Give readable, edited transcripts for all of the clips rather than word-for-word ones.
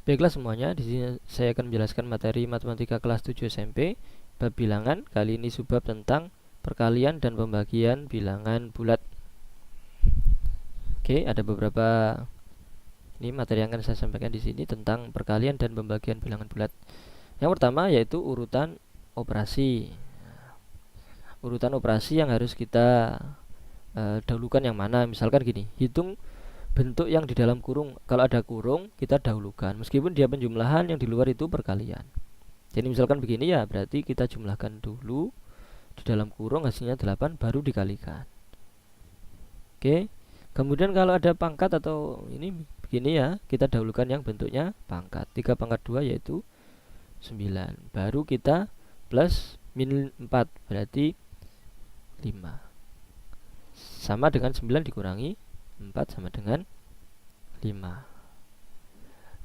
Baiklah semuanya, di sini saya akan menjelaskan materi matematika kelas 7 SMP bab bilangan. Kali ini subbab tentang perkalian dan pembagian bilangan bulat. Oke, ada beberapa ini materi yang akan saya sampaikan di sini tentang perkalian dan pembagian bilangan bulat. Yang pertama yaitu urutan operasi. Urutan operasi yang harus kita dahulukan yang mana? Misalkan gini, hitung bentuk yang di dalam kurung. Kalau ada kurung, kita dahulukan meskipun dia penjumlahan, yang di luar itu perkalian. Jadi misalkan begini ya, berarti kita jumlahkan dulu di dalam kurung, hasilnya 8 baru dikalikan. Oke. Kemudian kalau ada pangkat atau ini begini ya, kita dahulukan yang bentuknya pangkat. 3 pangkat 2 yaitu 9. Baru kita plus min 4 berarti 5. Sama dengan 9 dikurangi 4 sama dengan 5.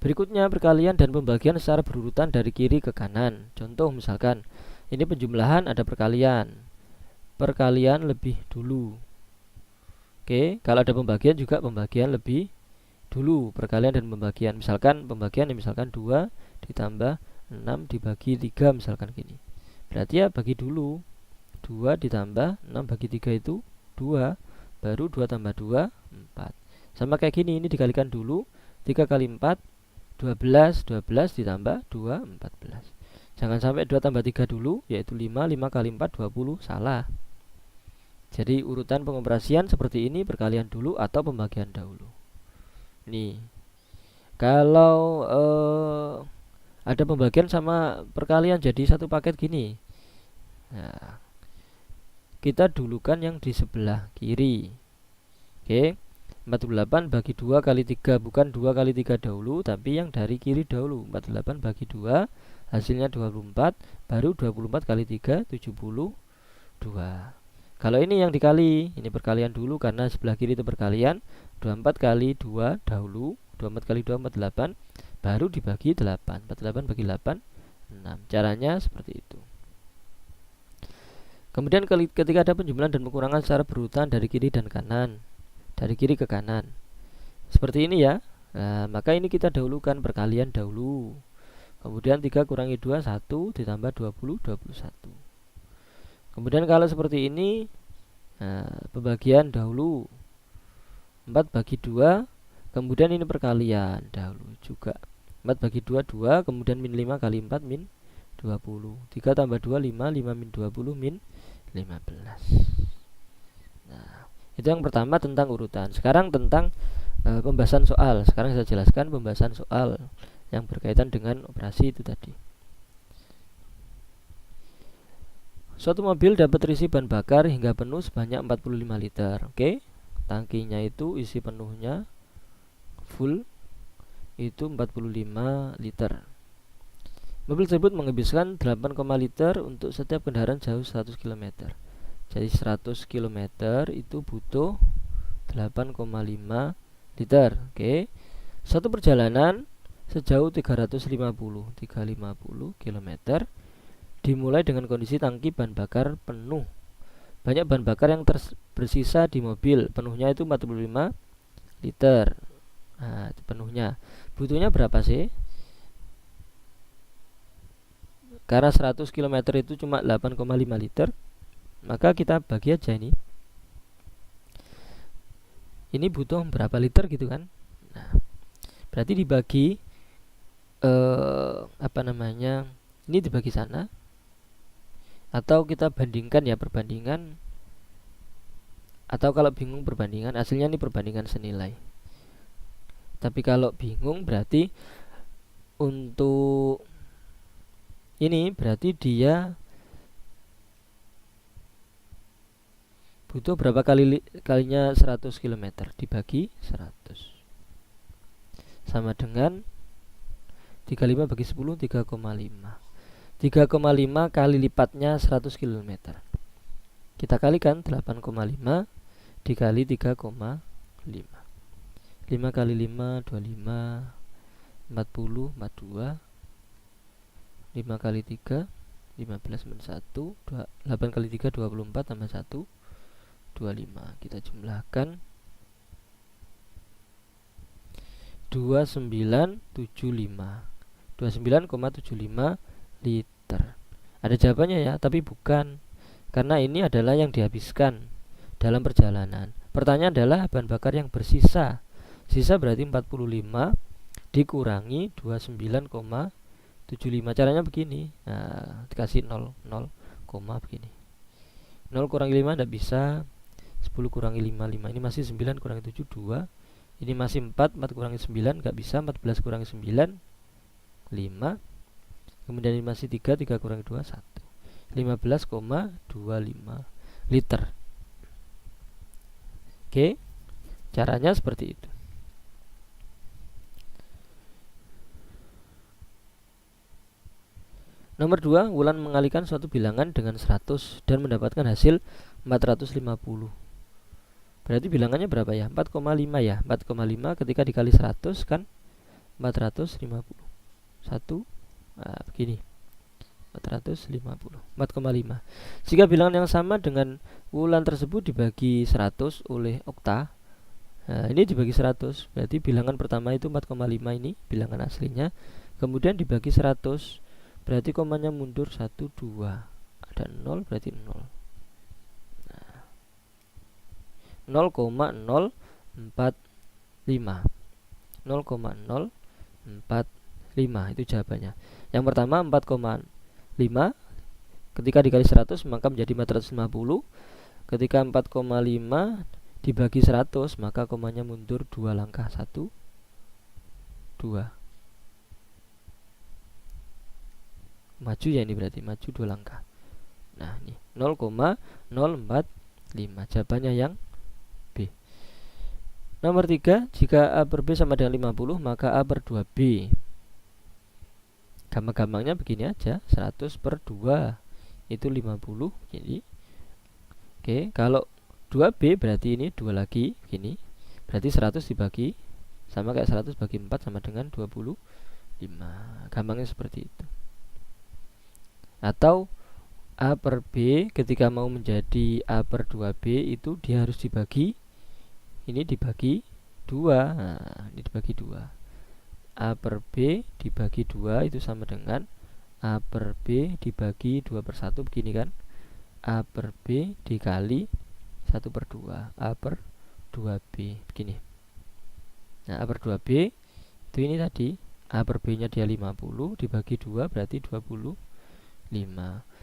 Berikutnya perkalian dan pembagian secara berurutan dari kiri ke kanan. Contoh misalkan ini penjumlahan, ada perkalian. Perkalian lebih dulu. Oke, kalau ada pembagian juga pembagian lebih dulu. Perkalian dan pembagian. Misalkan pembagian misalkan 2 ditambah 6 dibagi 3 misalkan gini. Berarti ya bagi dulu. 2 ditambah 6 bagi 3 itu 2. Baru 2 tambah 2 4. Sama kayak gini, ini dikalikan dulu. 3 kali 4 12, 12 ditambah 2 14. Jangan sampai 2 tambah 3 dulu, yaitu 5, 5 kali 4 20, salah. Jadi urutan pengoperasian seperti ini, perkalian dulu atau pembagian dahulu. Nih, kalau ada pembagian sama perkalian jadi satu paket gini, nah, kita dulukan yang di sebelah kiri. Oke, 48 bagi 2 kali 3, bukan 2 kali 3 dahulu, tapi yang dari kiri dahulu. 48 bagi 2 hasilnya 24, baru 24 kali 3 72. Kalau ini yang dikali, ini perkalian dulu karena sebelah kiri itu perkalian. 24 kali 2 dahulu, 24 kali 2 48, baru dibagi 8. 48 bagi 8 6. Caranya seperti itu. Kemudian ketika ada penjumlahan dan pengurangan secara berurutan dari kiri dan kanan, dari kiri ke kanan seperti ini ya, nah, maka ini kita dahulukan perkalian dahulu. Kemudian 3 kurangi 2 1 ditambah 20 21. Kemudian kalau seperti ini, nah, pembagian dahulu. 4 bagi 2, kemudian ini perkalian dahulu juga. 4 bagi 2 2, kemudian min 5 kali 4 min 20. 3 tambah 2 5, 5 min 20 min 15. Nah, itu yang pertama tentang urutan. Sekarang tentang pembahasan soal. Sekarang saya jelaskan pembahasan soal yang berkaitan dengan operasi itu tadi. Suatu mobil dapat terisi bahan bakar hingga penuh sebanyak 45 liter. Oke, tangkinya itu isi penuhnya full itu 45 liter. Mobil tersebut menghabiskan 8, liter untuk setiap kendaraan jauh 100 km. Jadi 100 km itu butuh 8,5 liter. Oke. Satu perjalanan sejauh 350 km dimulai dengan kondisi tangki bahan bakar penuh. Banyak bahan bakar yang bersisa di mobil. Penuhnya itu 45 liter. Nah, itu penuhnya. Butuhnya berapa sih? Karena 100 km itu cuma 8,5 liter, maka kita bagi aja ini. Ini butuh berapa liter gitu kan? Nah, berarti dibagi ini dibagi sana. Atau kita bandingkan ya, perbandingan. Atau kalau bingung perbandingan, hasilnya ini perbandingan senilai. Tapi kalau bingung berarti untuk ini berarti dia butuh berapa kalinya 100 km dibagi 100 sama dengan 35 bagi 10 3,5. 3,5 kali lipatnya 100 km. Kita kalikan 8,5 dikali 3,5. 5 kali 5 25, 40 42. 5 kali 3 15 min 1, 8 kali 3 24 tambah 1 25. Kita jumlahkan 2975 29,75 liter. Ada jawabannya ya, tapi bukan, karena ini adalah yang dihabiskan dalam perjalanan. Pertanyaan adalah bahan bakar yang bersisa. Sisa berarti 45 dikurangi 29,75. Caranya begini. Nah, dikasih 0, begini. 0 kurangi 5 tidak bisa. 10 kurangi 5, 5. Ini masih 9 kurangi 7, 2. Ini masih 4, 4 kurangi 9 nggak bisa. 14 kurangi 9, 5. Kemudian ini masih 3, 3 kurangi 2, 1. 15,25 liter. Oke, caranya seperti itu. Nomor 2, Wulan mengalikan suatu bilangan dengan 100 dan mendapatkan hasil 450. Berarti bilangannya berapa ya? 4,5 ya. 4,5 ketika dikali 100 kan 450. 1, nah begini. 450, 4,5. Jika bilangan yang sama dengan Wulan tersebut dibagi 100 oleh Okta, nah ini dibagi 100, berarti bilangan pertama itu 4,5 ini bilangan aslinya. Kemudian dibagi 100, berarti komanya mundur 1, 2. Ada 0, berarti 0. Nah, 0,045. 0,045 itu jawabannya. Yang pertama 4,5 ketika dikali 100 maka menjadi 450. Ketika 4,5 dibagi 100 maka komanya mundur 2 langkah. 1, 2. Maju ya, ini berarti maju 2 langkah. Nah ini 0,045. Jawabannya yang B. Nomor 3, jika A per B sama dengan 50 maka A per 2B. Gampang-gampangnya begini aja, 100 per 2 itu 50. Jadi oke, kalau 2B berarti ini 2 lagi begini. Berarti 100 dibagi sama kayak 100 bagi 4 sama dengan 25. Gampangnya seperti itu. Atau A per B ketika mau menjadi A per 2B itu dia harus dibagi, ini dibagi 2. Nah, ini dibagi 2. A per B dibagi 2 itu sama dengan A per B dibagi 2 per 1 begini kan. A per B dikali 1 per 2. A per 2B begini. Nah A per 2B itu ini tadi, A per B nya dia 50 dibagi 2 berarti 25.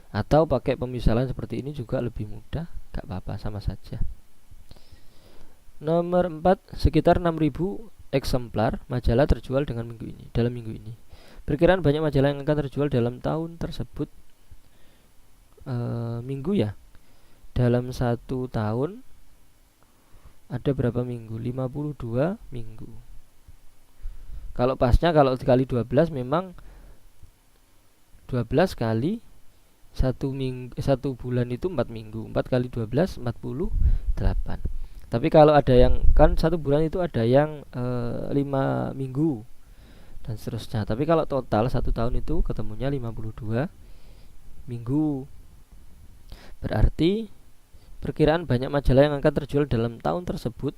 Atau pakai pemisalan seperti ini juga lebih mudah, gak apa-apa, sama saja. Nomor 4, sekitar 6.000 eksemplar majalah terjual dalam minggu ini. Perkiraan banyak majalah yang akan terjual dalam tahun tersebut. Minggu ya. Dalam 1 tahun ada berapa minggu? 52 minggu. Kalau pasnya kalau dikali 12 memang 12 kali 1 bulan itu 4 minggu. 4 kali 12 48. Tapi kalau ada yang kan 1 bulan itu ada yang 5 minggu dan seterusnya. Tapi kalau total 1 tahun itu ketemunya 52 minggu. Berarti perkiraan banyak majalah yang akan terjual dalam tahun tersebut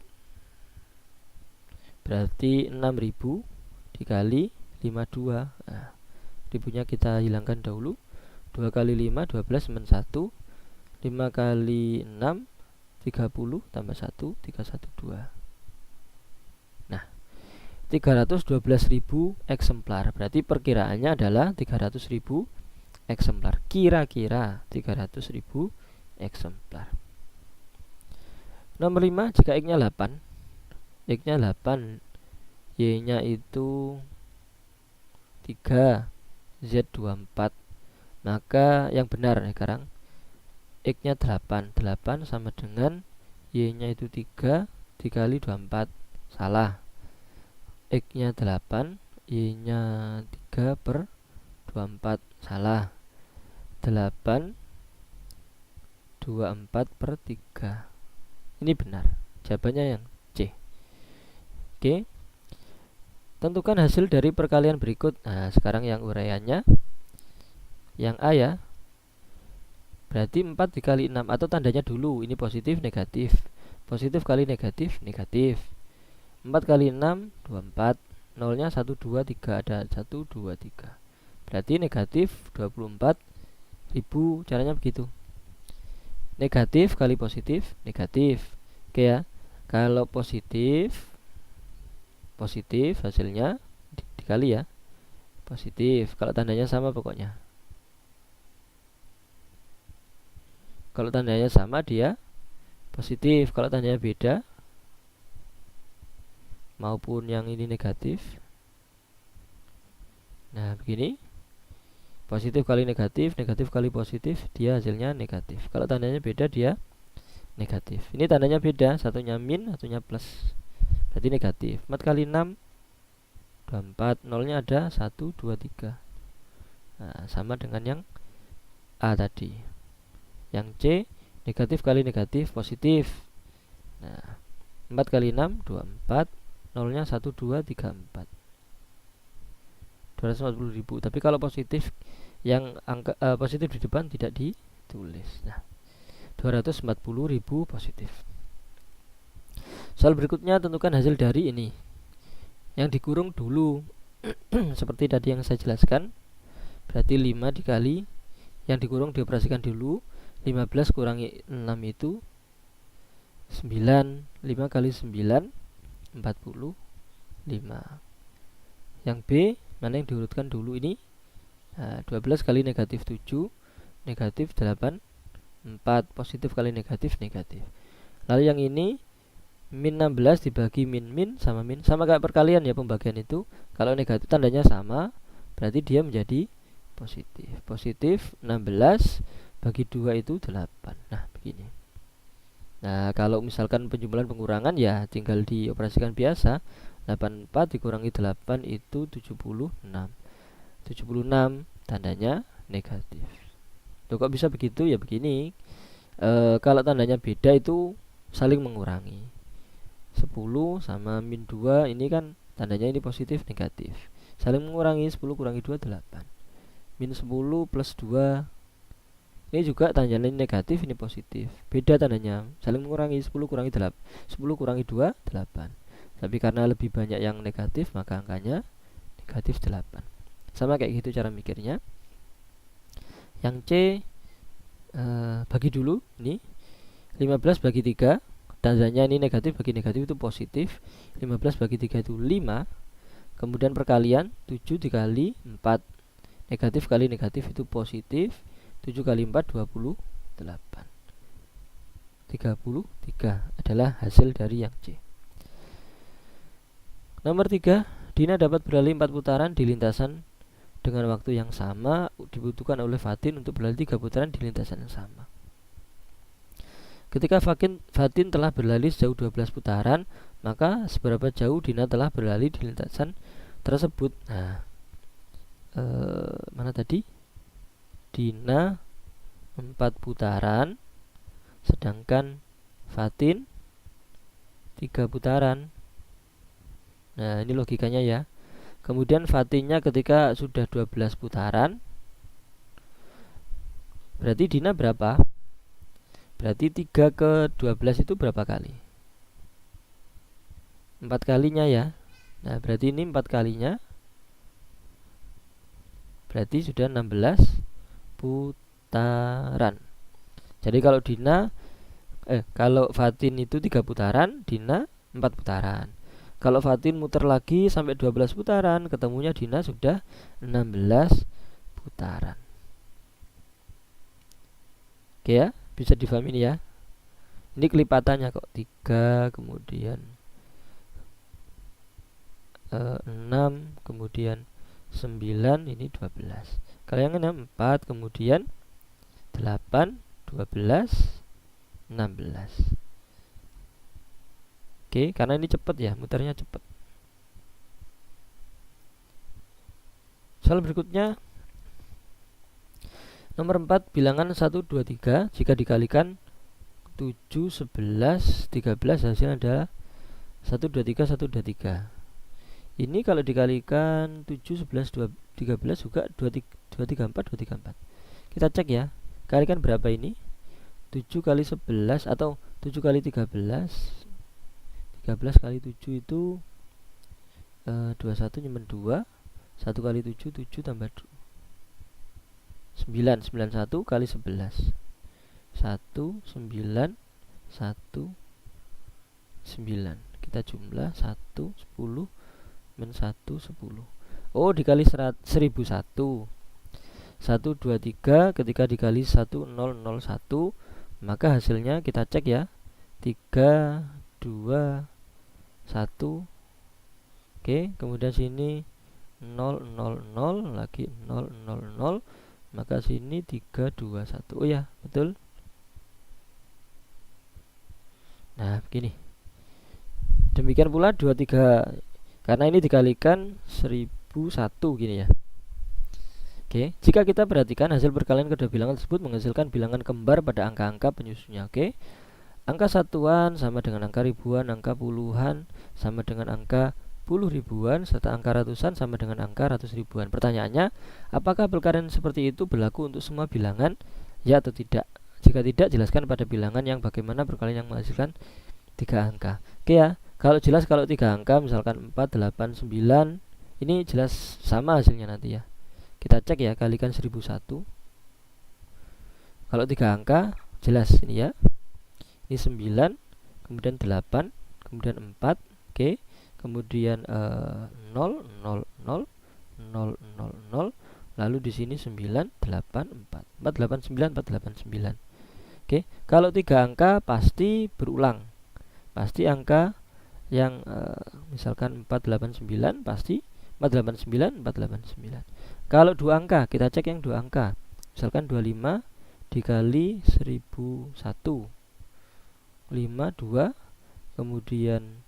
berarti 6.000 dikali 52. Nah, ribunya kita hilangkan dahulu. 2 kali 5 12 men 1. 5 kali 6 30 tambah 1 312. Nah 312.000 eksemplar. Berarti perkiraannya adalah 300.000 eksemplar. Kira-kira 300.000 eksemplar. Nomor 5, jika X nya 8, X nya 8, Y nya itu 3, Z 24, maka yang benar sekarang X nya 8. 8 sama dengan Y nya itu 3 dikali 24. Salah. X nya 8, Y nya 3 per 24. Salah. 8 24 per 3. Ini benar. Jawabannya yang C. Oke. Tentukan hasil dari perkalian berikut. Nah sekarang yang uraiannya yang A ya. Berarti 4 dikali 6 atau tandanya dulu. Ini positif negatif. Positif kali negatif negatif. 4 kali 6 24. nolnya 1 2 3, ada 1 2 3. Berarti negatif 24.000. Caranya begitu. Negatif kali positif, negatif. Oke ya. Kalau positif hasilnya dikali ya. Positif. Kalau tandanya sama pokoknya. Kalau tandanya sama dia positif. Kalau tandanya beda maupun yang ini negatif. Nah, begini. Positif kali negatif, negatif kali positif, dia hasilnya negatif. Kalau tandanya beda dia negatif. Ini tandanya beda, satunya min, satunya plus. Berarti negatif. 4 kali 6 24, nolnya ada 1 2 3. Nah, sama dengan yang A tadi. Yang C negatif kali negatif positif. Nah, 4 kali 6 24, nolnya 1 2 3 4. 240.000. Tapi kalau positif yang angka positif di depan tidak ditulis. Nah, 240.000 positif. Soal berikutnya, tentukan hasil dari ini. Yang dikurung dulu seperti tadi yang saya jelaskan. Berarti 5 dikali yang dikurung dioperasikan dulu. 15 kurangi 6 itu 9. 5 kali 9 45. Yang B, mana yang diurutkan dulu ini? Nah, 12 kali negatif 7, negatif 8 4, positif kali negatif negatif. Lalu yang ini min 16 dibagi min sama min, sama kayak perkalian ya pembagian itu. Kalau negatif tandanya sama, berarti dia menjadi positif. Positif 16 bagi 2 itu 8. Nah, begini. Nah, kalau misalkan penjumlahan pengurangan ya tinggal dioperasikan biasa. 84 dikurangi 8 itu 76. 76 tandanya negatif. Loh, kok bisa begitu? Ya begini. Kalau tandanya beda itu saling mengurangi. 10 sama min 2 ini kan tandanya ini positif negatif. Saling mengurangi, 10 kurangi 2 8. Min 10 plus 2 ini juga tandanya negatif, ini positif. Beda tandanya, saling mengurangi, 10 kurangi 8. 10 kurangi 2 8. Tapi karena lebih banyak yang negatif, maka angkanya negatif 8. Sama kayak gitu cara mikirnya. Yang C bagi dulu ini 15 bagi 3, tandanya ini negatif, bagi negatif itu positif. 15 bagi 3 itu 5. Kemudian perkalian 7 dikali 4, negatif kali negatif itu positif. 7 kali 4 28. 33 adalah hasil dari yang C. Nomor 3, Dina dapat berlari 4 putaran di lintasan dengan waktu yang sama. Dibutuhkan oleh Fatin untuk berlari 3 putaran di lintasan yang sama. Ketika Fatin telah berlari sejauh 12 putaran, maka seberapa jauh Dina telah berlari di lintasan tersebut? Nah, mana tadi? Dina 4 putaran, sedangkan Fatin 3 putaran. Nah, ini logikanya ya. Kemudian Fatinnya ketika sudah 12 putaran, berarti Dina berapa? Berarti 3 ke 12 itu berapa kali? 4 kalinya ya. Nah, berarti ini 4 kalinya, berarti sudah 16 putaran. Jadi kalau kalau Fatin itu 3 putaran, Dina 4 putaran. Kalau Fatin muter lagi sampai 12 putaran, ketemunya Dina sudah 16 putaran. Oke ya, bisa difahami ya. Ini kelipatannya kok, 3 kemudian 6 kemudian 9, ini 12. Kalau yang ini 4 kemudian 8 12 16. Oke, karena ini cepat ya, muternya cepat. Soal berikutnya, nomor 4, bilangan 1 2 3 jika dikalikan 7 11 13 hasilnya adalah 1 2 3 1 2 3. Ini kalau dikalikan 7 11 13 juga 2 3 4 2 3 4. Kita cek ya. Kalikan berapa ini? 7 kali 11 atau 7 kali 13. 13 kali 7 itu 21 nyimpen 2, 1 kali 7, 7 tambah 9, 91 kali 11, 1, 9, 1, 9. Kita jumlah 1, 10, min 1, 10. Oh, dikali 1001. 1, 2, 3 ketika dikali 1, 0, 0, 1, maka hasilnya kita cek ya, 3, 2, 1. Oke, kemudian sini 0, 0, 0, lagi 0, 0, 0, maka sini 3, 2, 1. Oh ya, betul. Nah, begini. Demikian pula 2, 3, karena ini dikalikan 1001 gini ya. Oke, jika kita perhatikan hasil perkalian kedua bilangan tersebut menghasilkan bilangan kembar pada angka-angka penyusunnya. Oke, angka satuan sama dengan angka ribuan, angka puluhan sama dengan angka puluh ribuan, serta angka ratusan sama dengan angka ratus ribuan. Pertanyaannya, apakah perkalian seperti itu berlaku untuk semua bilangan? Ya atau tidak? Jika tidak, jelaskan pada bilangan yang bagaimana perkalian yang menghasilkan 3 angka. Oke ya, kalau jelas kalau 3 angka misalkan 4, 8, 9, ini jelas sama hasilnya nanti ya. Kita cek ya, kalikan 1001. Kalau 3 angka jelas ini ya. Ini 9, kemudian 8, kemudian 4, oke. Kemudian 0, 0, 0, 0, 0, 0. Lalu di sini 9, 8, 4. 4, 8, 9, 4, 8, 9. Oke, kalau 3 angka pasti berulang. Pasti angka yang misalkan 489 pasti 489, 489. Kalau 2 angka, kita cek yang 2 angka. Misalkan 25 dikali 1001. 5, 2, kemudian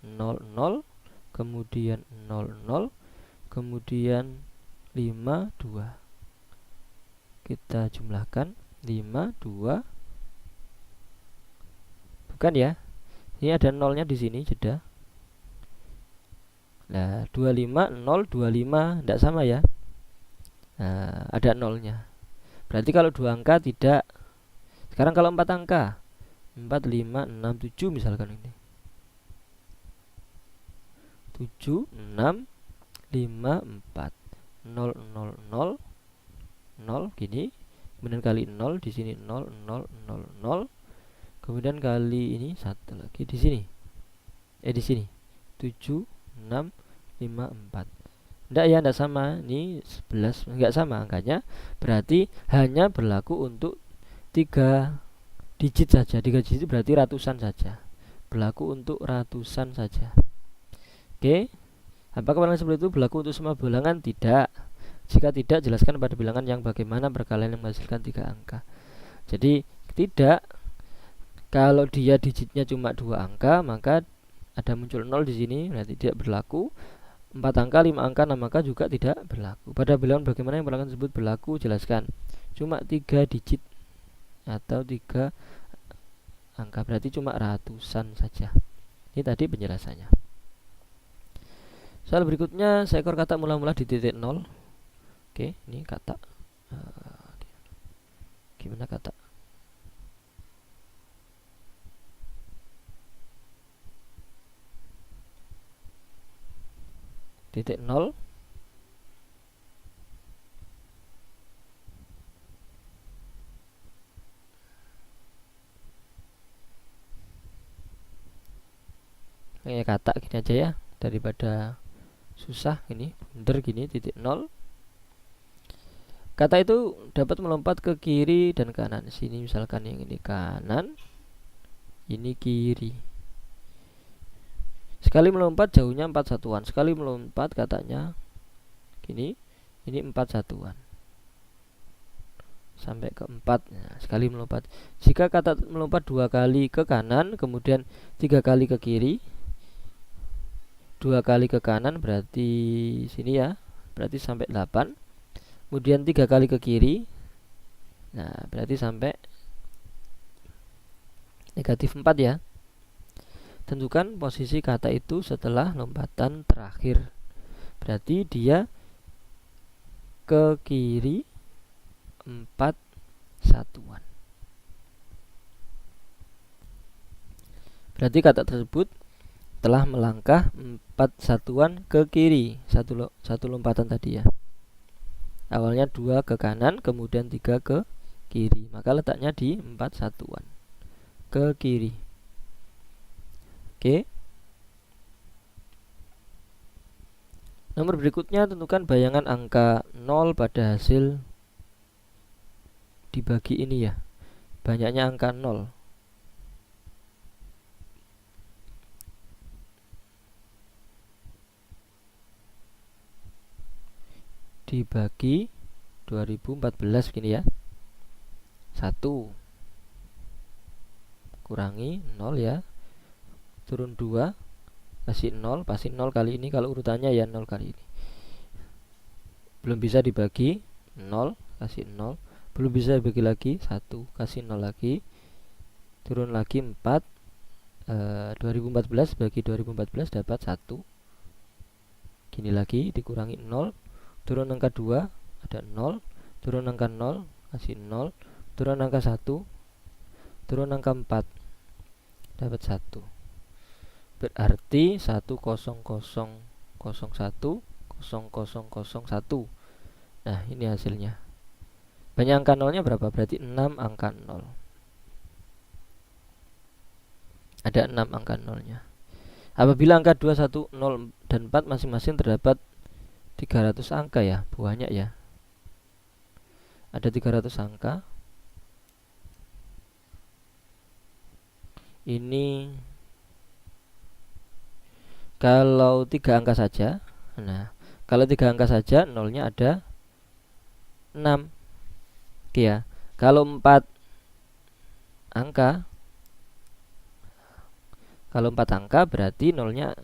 0, 0, kemudian 0, 0, kemudian 5, 2. Kita jumlahkan 5, 2. Bukan ya? Ini ada nolnya di sini, jeda. Nah, 25, 0, 25 tidak sama ya. Nah, ada nolnya. Berarti kalau 2 angka tidak. Sekarang kalau 4 angka, 4, 5, 6, 7 misalkan ini. 7, 6, 5, 4. 0, 0, 0, 0 gini. Kemudian kali 0 di sini 0, 0, 0, 0. Kemudian kali ini satu lagi di sini. Di sini. 7, 6, 5, 4. Enggak ya, enggak sama. Ini 11 enggak sama angkanya. Berarti hanya berlaku untuk 3 digit saja. 3 digit berarti ratusan saja. Berlaku untuk ratusan saja. Oke. Apakah bilangan seperti itu berlaku untuk semua bilangan? Tidak. Jika tidak, jelaskan pada bilangan yang bagaimana perkalian yang menghasilkan 3 angka. Jadi tidak. Kalau dia digitnya cuma 2 angka, maka ada muncul 0 di sini, berarti tidak berlaku. 4 angka, 5 angka, 6 angka juga tidak berlaku. Pada bilangan bagaimana yang perkalian tersebut berlaku, jelaskan. Cuma 3 digit atau 3 angka, berarti cuma ratusan saja. Ini tadi penjelasannya. Soal berikutnya, seekor kata mula-mula di titik 0. Oke, ini kata. Gimana kata? Titik 0. Kayak kata gini aja ya, daripada susah ini, bener gini titik 0. Kata itu dapat melompat ke kiri dan kanan. Sini misalkan yang ini kanan, ini kiri. Sekali melompat jauhnya 4 satuan. Sekali melompat katanya gini, ini 4 satuan. Sampai ke 4. Nah, sekali melompat. Jika kata melompat 2 kali ke kanan, kemudian 3 kali ke kiri, 2 kali ke kanan berarti sini ya, berarti sampai 8. Kemudian 3 kali ke kiri. Nah, berarti sampai negatif 4 ya. Tentukan posisi kata itu setelah lompatan terakhir. Berarti dia ke kiri 4 satuan. Berarti kata tersebut telah melangkah 4 satuan ke kiri, satu lompatan tadi ya. Awalnya 2 ke kanan, kemudian 3 ke kiri, maka letaknya di 4 satuan ke kiri. Oke. Nomor berikutnya, tentukan bayangan angka 0 pada hasil dibagi ini ya. Banyaknya angka 0. Dibagi 2014 begini ya. 1 kurangi 0 ya. Turun 2 kasih 0, pasti 0 kali ini, kalau urutannya ya 0 kali ini. Belum bisa dibagi 0, kasih 0. Belum bisa dibagi lagi 1, kasih 0 lagi. Turun lagi 4. 2014 bagi 2014 dapat 1. Gini lagi, dikurangi 0. Turun angka 2 ada 0. Turun angka 0 kasih 0. Turun angka 1, turun angka 4 dapat 1. Berarti 100010001. Nah, ini hasilnya. Banyak angka nolnya berapa? Berarti 6 angka 0. Ada 6 angka nolnya. Apabila angka 2, 1, 0, dan 4 masing-masing terdapat 300 angka ya, banyak ya. Ada 300 angka. Ini kalau 3 angka saja. Nah, kalau 3 angka saja, nolnya ada 6. Oke ya. Kalau 4 angka, berarti nolnya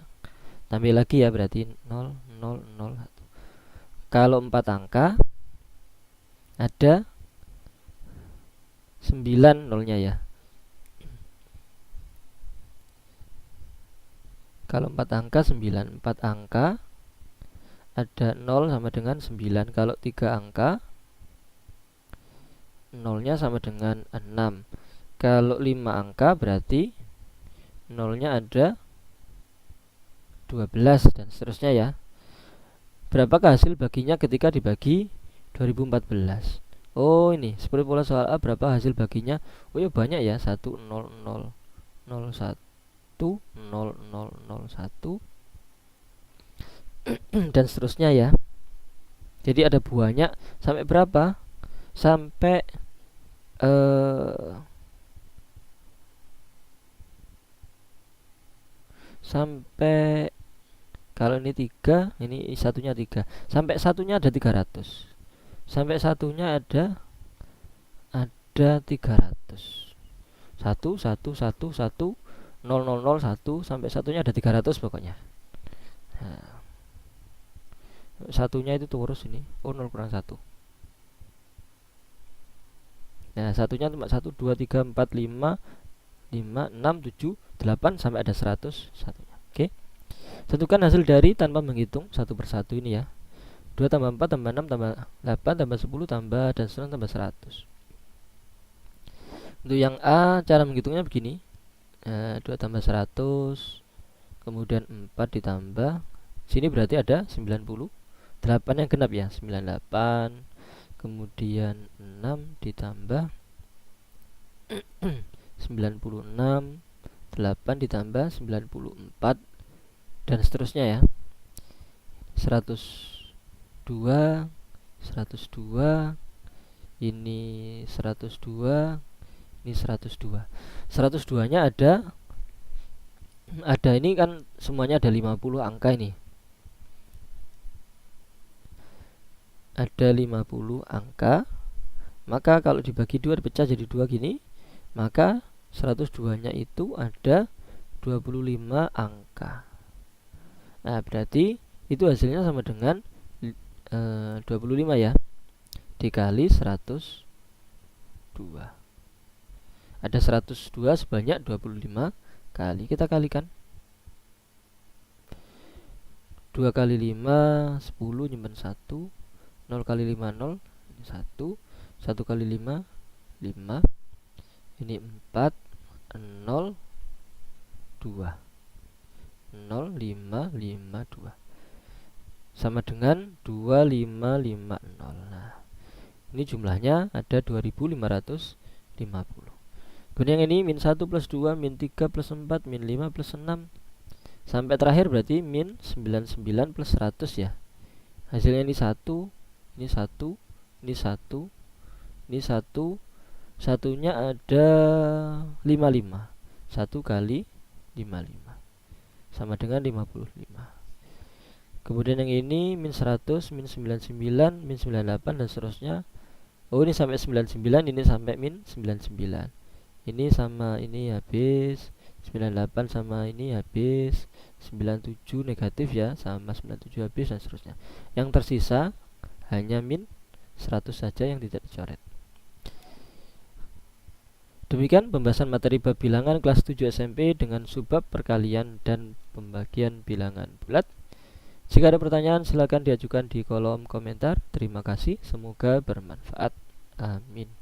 tambah lagi ya, berarti 0, 0, 0, 1. Kalau 4 angka ada 9 nolnya ya. Kalau 4 angka 9, 4 angka ada 0 sama dengan 9. Kalau 3 angka, nolnya sama dengan 6. Kalau 5 angka berarti nolnya ada 12 dan seterusnya ya. Berapakah hasil baginya ketika dibagi 2014? Oh, ini seperti pola soal A, berapa hasil baginya? Oh ya, banyak ya. 1, 0, 0, 0, 1, 0, 0, 0, 1 dan seterusnya ya. Jadi ada banyak sampai berapa? Sampai kalau ini 3, ini satunya 3. Sampai satunya ada 300. Sampai satunya ada 300. 1, 1, 1, 1, 0, 0, 0, 1 sampai satunya ada 300 pokoknya. Nah, satunya itu terus ini. Oh, 0 kurang 1. Nah, satunya cuma 1, 2, 3, 4, 5, 6, 7, 8 sampai ada 100 satunya. Oke. Tentukan hasil dari tanpa menghitung satu persatu ini ya. 2 tambah 4 tambah 6 tambah 8 tambah 10 tambah dan seterusnya tambah 100. Untuk yang A, cara menghitungnya begini. 2 tambah 100, kemudian 4 ditambah, sini berarti ada 90. 8 yang genap ya, 98. Kemudian 6 ditambah 96, 8 ditambah 94 dan seterusnya ya. 102, 102, ini 102, ini 102. 102-nya ada ini kan semuanya ada 50 angka ini. Ada 50 angka. Maka kalau dibagi 2 dipecah jadi 2 gini, maka 102-nya itu ada 25 angka. Nah, berarti itu hasilnya sama dengan 25 ya, dikali 102. Ada 102 sebanyak 25 kali. Kita kalikan. 2 kali 5 10, nyimpen 1. 0 kali 5 0, 1. 1 kali 5 5. Ini 4, 0, 2. 0,552 sama dengan 2550. Nah, ini jumlahnya ada 2550. Kemudian yang ini min 1 plus 2, min 3 plus 4, min 5 plus 6 sampai terakhir berarti min 99 plus 100 ya. Hasilnya ini 1, ini 1, ini 1, ini 1, satunya ada 55. 1 kali 55 sama dengan 55. Kemudian yang ini min 100, min 99, min 98 dan seterusnya. Oh, ini sampai 99, ini sampai min 99. Ini sama ini habis, 98 sama ini habis, 97 negatif ya, sama 97 habis dan seterusnya. Yang tersisa hanya min 100 saja yang tidak dicoret. Demikian pembahasan materi bab bilangan kelas 7 SMP dengan subbab perkalian dan pembagian bilangan bulat. Jika ada pertanyaan silakan diajukan di kolom komentar. Terima kasih, semoga bermanfaat. Amin.